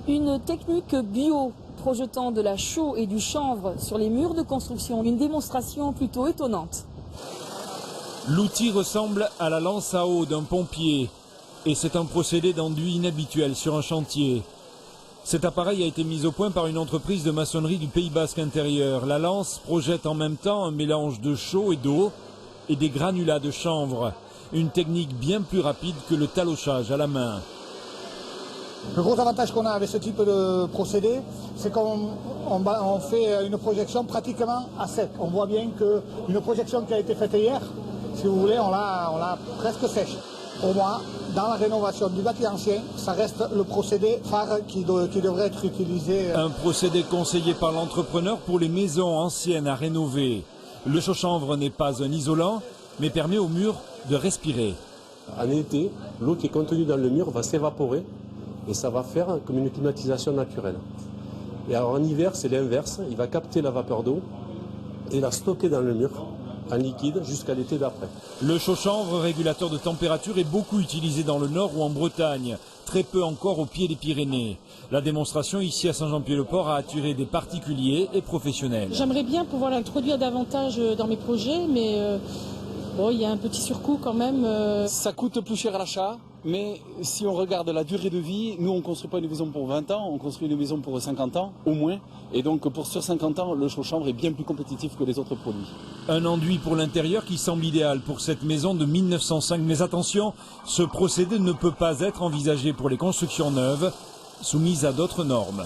Une technique bio projetant de la chaux et du chanvre sur les murs de construction. Une démonstration plutôt étonnante. L'outil ressemble à la lance à eau d'un pompier et c'est un procédé d'enduit inhabituel sur un chantier. Cet appareil a été mis au point par une entreprise de maçonnerie du Pays Basque intérieur. La lance projette en même temps un mélange de chaux et d'eau et des granulats de chanvre. Une technique bien plus rapide que le talochage à la main. Le gros avantage qu'on a avec ce type de procédé, c'est qu'on fait une projection pratiquement à sec. On voit bien qu'une projection qui a été faite hier, si vous voulez, on l'a presque sèche. Pour moi, dans la rénovation du bâti ancien, ça reste le procédé phare qui devrait être utilisé. Un procédé conseillé par l'entrepreneur pour les maisons anciennes à rénover. Le chaux-chanvre n'est pas un isolant, mais permet au mur de respirer. En été, l'eau qui est contenue dans le mur va s'évaporer et ça va faire comme une climatisation naturelle. Et alors en hiver, c'est l'inverse, il va capter la vapeur d'eau et la stocker dans le mur en liquide jusqu'à l'été d'après. Le chaux-chanvre, régulateur de température, est beaucoup utilisé dans le Nord ou en Bretagne, très peu encore au pied des Pyrénées. La démonstration ici à Saint-Jean-Pied-le-Port a attiré des particuliers et professionnels. J'aimerais bien pouvoir l'introduire davantage dans mes projets, mais bon, il y a un petit surcoût quand même. Ça coûte plus cher à l'achat, mais si on regarde la durée de vie, nous on ne construit pas une maison pour 20 ans, on construit une maison pour 50 ans au moins. Et donc sur 50 ans, le chaux-chanvre est bien plus compétitif que les autres produits. Un enduit pour l'intérieur qui semble idéal pour cette maison de 1905. Mais attention, ce procédé ne peut pas être envisagé pour les constructions neuves soumises à d'autres normes.